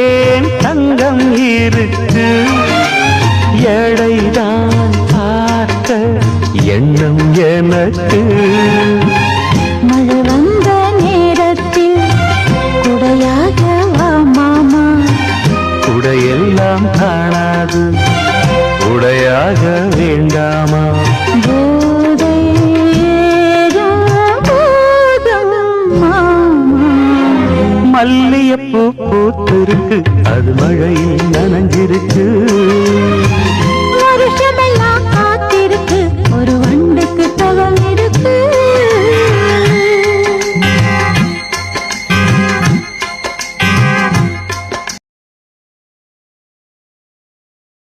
ஏன் தங்கம் இருக்கு எடைதான் பார்க்க எண்ணம் எனக்கு மழை வந்த நேரத்தில் குடையாக வா மாமா குடையெல்லாம் காணாது உடையாக வேண்டாமா போதை ஏறும் போதும் மாமா மல்லியப்பூ பூத்திருக்கு அது மழையில் நனைஞ்சிருக்கு வருஷமெல்லாம் காத்திருக்கு ஒரு வண்டுக்கு தவம் இருக்கு